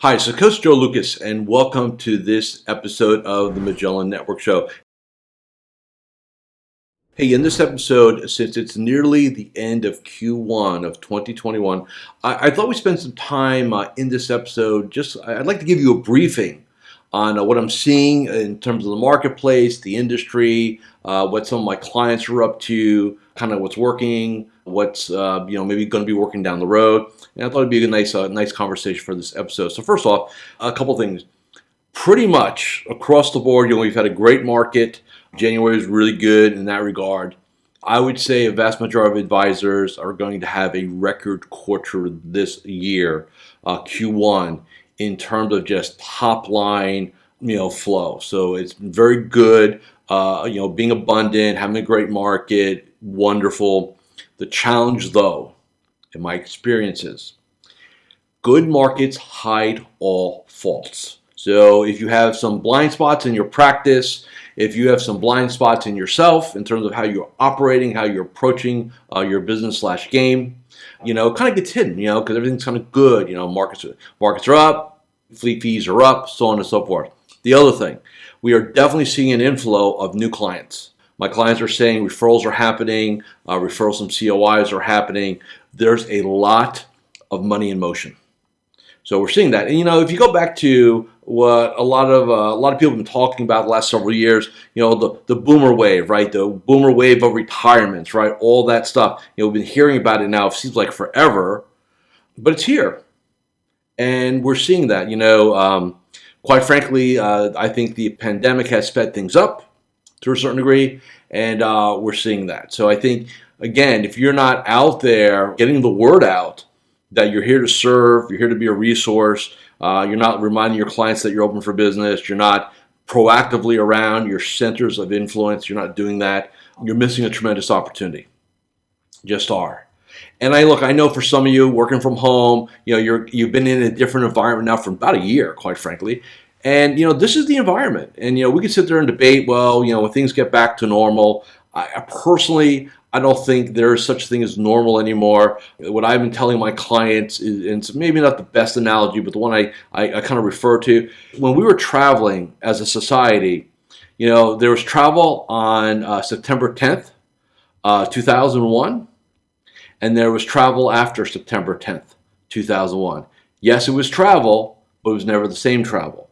Hi, so Coach Joe Lukacs, and welcome to this episode of the Magellan Network Show. Hey, in this episode, since it's nearly the end of Q1 of 2021, I thought we'd spend some time in this episode. I'd like to give you a briefing on what I'm seeing in terms of the marketplace, the industry, what some of my clients are up to, kind of what's working, what's maybe going to be working down the road. And I thought it'd be a nice conversation for this episode. So first off, a couple things. Pretty much across the board, we've had a great market. January is really good in that regard. I would say a vast majority of advisors are going to have a record quarter this year, Q1, in terms of just top line, flow. So it's very good. Being abundant, having a great market, wonderful. The challenge, though, in my experiences, good markets hide all faults. So if you have some blind spots in your practice, if you have some blind spots in yourself in terms of how you're operating, how you're approaching your business/game, kind of gets hidden, because everything's kind of good. Markets are up, fleet fees are up, so on and so forth. The other thing, we are definitely seeing an inflow of new clients. My clients are saying referrals are happening, referrals from COIs are happening. There's a lot of money in motion. So we're seeing that. And if you go back to what a lot of people have been talking about the last several years, the boomer wave, right? The boomer wave of retirements, right? All that stuff. We've been hearing about it now. It seems like forever, but it's here, and we're seeing that. Quite frankly, I think the pandemic has sped things up to a certain degree, and we're seeing that. So I think, again, if you're not out there getting the word out that you're here to serve, you're here to be a resource, you're not reminding your clients that you're open for business, you're not proactively around your centers of influence, you're not doing that, you're missing a tremendous opportunity. Just are. And I know for some of you working from home, you've been in a different environment now for about a year, quite frankly. And this is the environment. And we can sit there and debate, when things get back to normal. I personally, I don't think there is such a thing as normal anymore. What I've been telling my clients is, and it's maybe not the best analogy, but the one I kind of refer to, when we were traveling as a society, there was travel on September 10th, 2001, and there was travel after September 10th, 2001. Yes, it was travel, but it was never the same travel.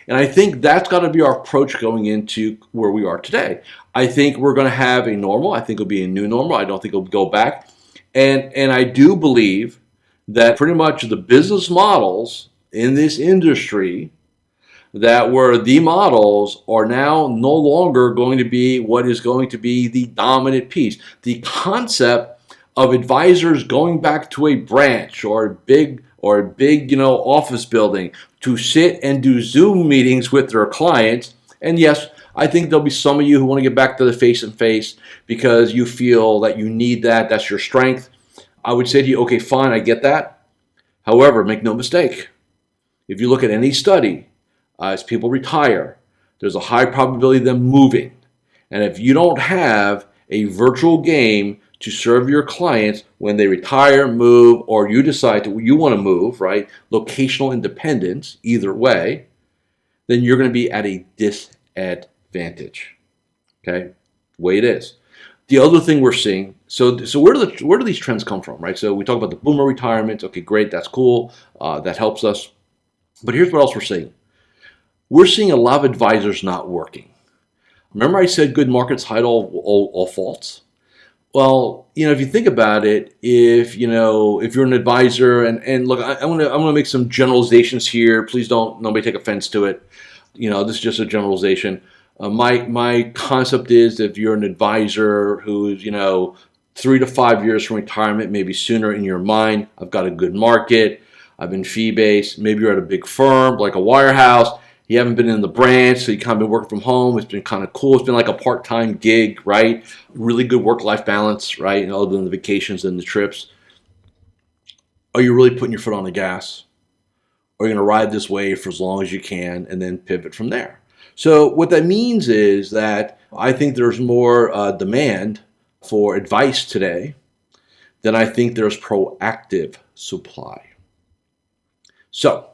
And I think that's got to be our approach going into where we are today. I think we're going to have a normal. I think it'll be a new normal. I don't think it'll go back. And I do believe that pretty much the business models in this industry that were the models are now no longer going to be what is going to be the dominant piece. The concept of advisors going back to a branch or a big office building to sit and do Zoom meetings with their clients. And yes, I think there'll be some of you who want to get back to the face-to-face because you feel that you need that. That's your strength. I would say to you, okay, fine, I get that. However, make no mistake. If you look at any study, as people retire, there's a high probability of them moving. And if you don't have a virtual game to serve your clients when they retire, move, or you decide you want to move, right? Locational independence, either way, then you're going to be at a disadvantage. Okay, the way it is. The other thing we're seeing, so where do these trends come from, right? So we talk about the boomer retirements. Okay, great, that's cool. That helps us. But here's what else we're seeing. We're seeing a lot of advisors not working. Remember I said good markets hide all faults? Well, if you think about it, if you're an advisor, and look, I'm gonna make some generalizations here. Please nobody take offense to it. This is just a generalization. My concept is if you're an advisor who's 3 to 5 years from retirement, maybe sooner in your mind, I've got a good market, I've been fee-based. Maybe you're at a big firm like a wirehouse. You haven't been in the branch, so you kind of been working from home. It's been kind of cool. It's been like a part-time gig, right? Really good work-life balance, right? Other than the vacations and the trips. Are you really putting your foot on the gas? Or are you going to ride this wave for as long as you can and then pivot from there? So what that means is that I think there's more demand for advice today than I think there's proactive supply. So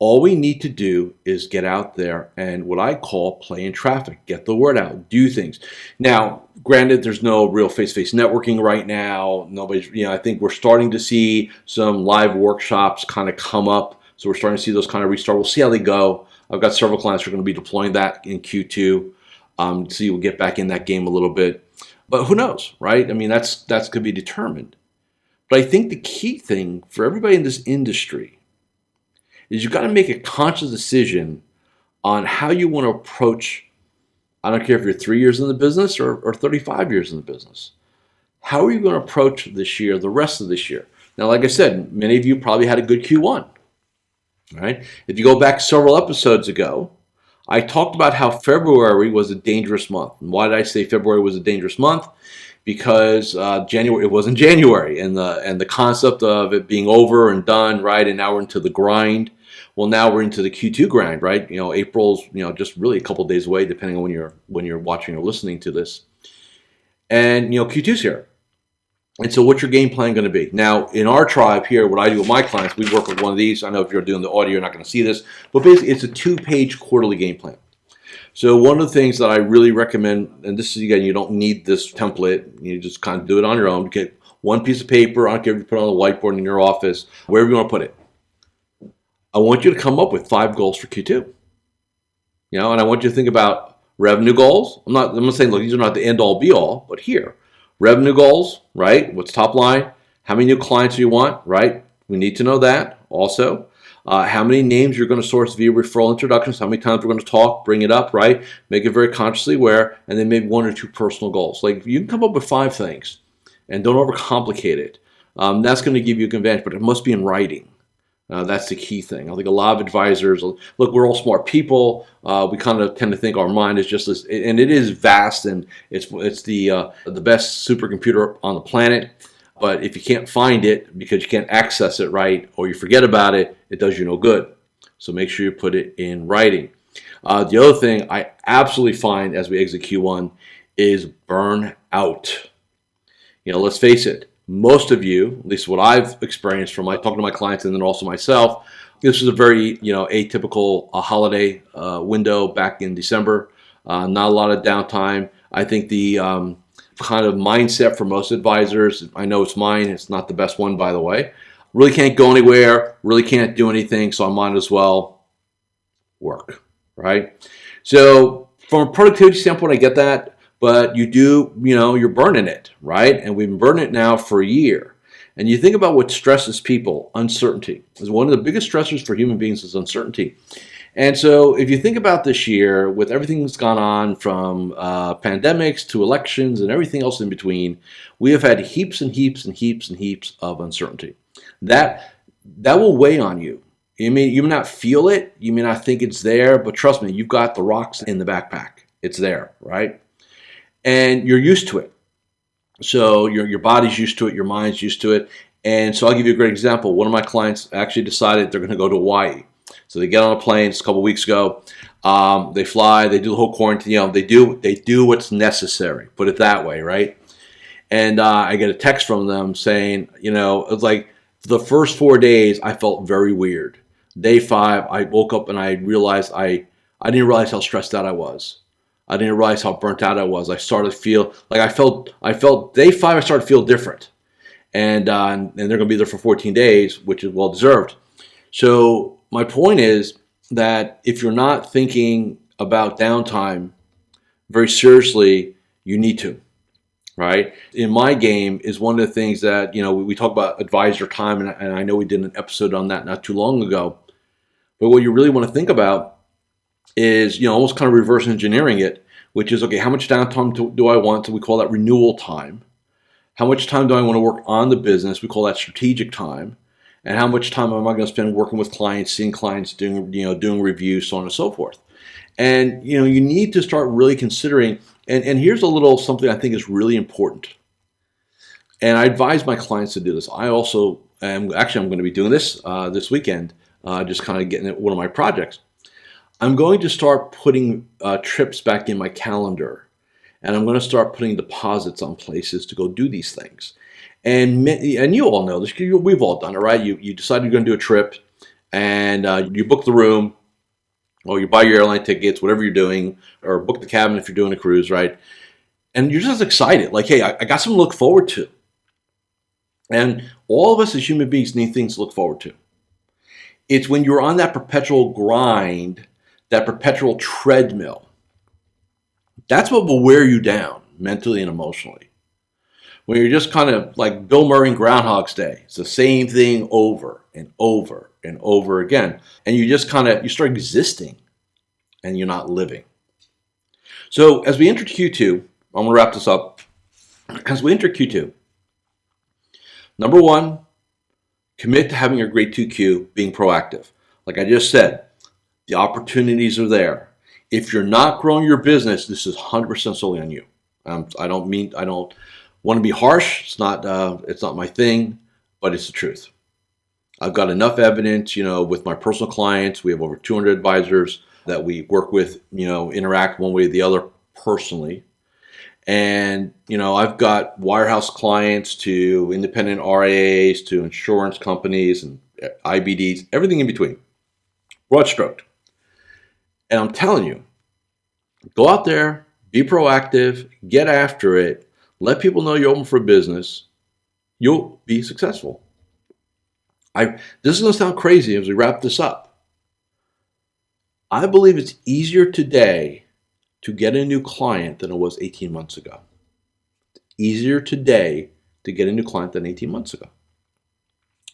All we need to do is get out there and what I call play in traffic, get the word out, do things. Now, granted, there's no real face-to-face networking right now. Nobody's, I think we're starting to see some live workshops kind of come up. So we're starting to see those kind of restart. We'll see how they go. I've got several clients who are going to be deploying that in Q2. So we'll get back in that game a little bit. But who knows, right? I mean, that's going to be determined. But I think the key thing for everybody in this industry is you've got to make a conscious decision on how you want to approach. I don't care if you're 3 years in the business or 35 years in the business. How are you going to approach this year, the rest of this year? Now, like I said, many of you probably had a good Q1, right? If you go back several episodes ago, I talked about how February was a dangerous month. And why did I say February was a dangerous month? Because January, it wasn't January, and the concept of it being over and done, right? And now we're into the grind. Well, now we're into the Q2 grind, right? April's just really a couple days away, depending on when you're watching or listening to this. And Q2's here. And so, what's your game plan going to be? Now, in our tribe here, what I do with my clients, we work with one of these. I know if you're doing the audio, you're not going to see this, but basically, it's a 2-page quarterly game plan. So one of the things that I really recommend, and this is, again, you don't need this template. You just kind of do it on your own. Get one piece of paper. I don't care if you put it on the whiteboard in your office, wherever you want to put it. I want you to come up with 5 goals for Q2. And I want you to think about revenue goals. I'm not saying, look, these are not the end all be all, but here, revenue goals, right? What's top line? How many new clients do you want, right? We need to know that also. How many names you're going to source via referral introductions, how many times we're going to talk, bring it up, right? Make it very consciously aware, and then maybe 1 or 2 personal goals. Like, you can come up with 5 things, and don't overcomplicate it. That's going to give you an advantage, but it must be in writing. That's the key thing. I think a lot of advisors, look, we're all smart people. We kind of tend to think our mind is just this, and it is vast, and it's the best supercomputer on the planet. But if you can't find it because you can't access it right, or you forget about it, it does you no good. So make sure you put it in writing. The other thing I absolutely find as we exit Q1 is burn out. Let's face it, most of you, at least what I've experienced from talking to my clients and then also myself, this was a very atypical holiday window back in December. Not a lot of downtime. I think the kind of mindset for most advisors, I know it's mine, it's not the best one, by the way, really can't go anywhere, really can't do anything, so I might as well work, right? So from a productivity standpoint, I get that, but you're burning it, right? And we've been burning it now for a year. And you think about what stresses people, uncertainty. Is one of the biggest stressors for human beings is uncertainty. And so if you think about this year, with everything that's gone on from pandemics to elections and everything else in between, we have had heaps and heaps and heaps and heaps of uncertainty. That will weigh on you. You may not feel it, you may not think it's there, but trust me, you've got the rocks in the backpack. It's there, right? And you're used to it. So your body's used to it, your mind's used to it. And so I'll give you a great example. One of my clients actually decided they're going to go to Hawaii. So they get on a plane. It's a couple of weeks ago. They fly. They do the whole quarantine. They do what's necessary. Put it that way, right? And I get a text from them saying, it was like the first 4 days I felt very weird. Day 5, I woke up and I realized I didn't realize how stressed out I was. I didn't realize how burnt out I was. I started to feel like I felt day 5. I started to feel different, and they're going to be there for 14 days, which is well deserved. So my point is that if you're not thinking about downtime very seriously, you need to, right? In my game is one of the things that, we talk about advisor time, and I know we did an episode on that not too long ago. But what you really want to think about is, almost kind of reverse engineering it, which is, okay, how much downtime do I want? So we call that renewal time. How much time do I want to work on the business? We call that strategic time. And how much time am I going to spend working with clients, seeing clients, doing reviews, so on and so forth. And, you need to start really considering, and here's a little something I think is really important. And I advise my clients to do this. I also I'm going to be doing this this weekend, just kind of getting at one of my projects. I'm going to start putting trips back in my calendar, and I'm going to start putting deposits on places to go do these things. And you all know this. We've all done it, right? You decide you're going to do a trip. and you book the room, or you buy your airline tickets, whatever you're doing, or book the cabin if you're doing a cruise, right? And you're just excited, like, hey, I got something to look forward to. And all of us as human beings need things to look forward to. It's when you're on that perpetual grind, that perpetual treadmill, that's what will wear you down mentally and emotionally. When you're just kind of like Bill Murray in Groundhog's Day. It's the same thing over and over and over again. And you just you start existing and you're not living. So as we enter Q2, I'm going to wrap this up. As we enter Q2, number one, commit to having a great 2Q, being proactive. Like I just said, the opportunities are there. If you're not growing your business, this is 100% solely on you. I don't want to be harsh. It's not my thing, but it's the truth. I've got enough evidence, with my personal clients. We have over 200 advisors that we work with, interact one way or the other personally. And, I've got wirehouse clients to independent RIAs to insurance companies and IBDs, everything in between. Broad stroked. And I'm telling you, go out there, be proactive, get after it, let people know you're open for business. You'll be successful. This is going to sound crazy as we wrap this up. I believe it's easier today to get a new client than it was 18 months ago. It's easier today to get a new client than 18 months ago.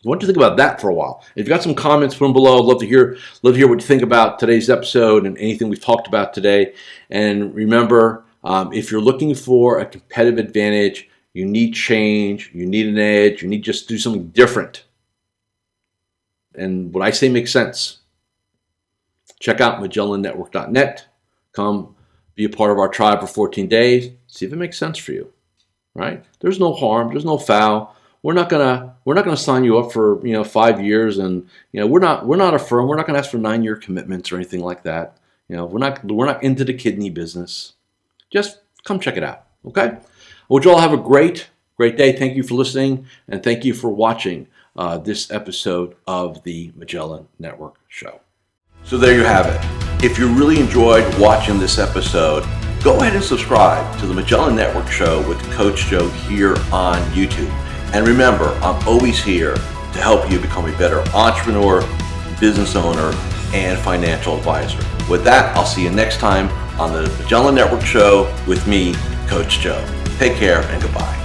I want you to think about that for a while. If you've got some comments, put them below. I'd love to hear what you think about today's episode and anything we've talked about today. And remember, if you're looking for a competitive advantage, you need change, you need an edge, you need just to do something different. And what I say makes sense. Check out MagellanNetwork.net. Come be a part of our tribe for 14 days. See if it makes sense for you. Right? There's no harm. There's no foul. We're not gonna sign you up for 5 years, and we're not a firm. We're not gonna ask for 9-year commitments or anything like that. We're not into the kidney business. Just come check it out. Okay? I want you all have a great day. Thank you for listening, and thank you for watching this episode of the Magellan Network Show. So there you have it. If you really enjoyed watching this episode, go ahead and subscribe to the Magellan Network Show with Coach Joe here on YouTube. And remember, I'm always here to help you become a better entrepreneur, business owner, and financial advisor. With that, I'll see you next time on the Magellan Network Show with me, Coach Joe. Take care and goodbye.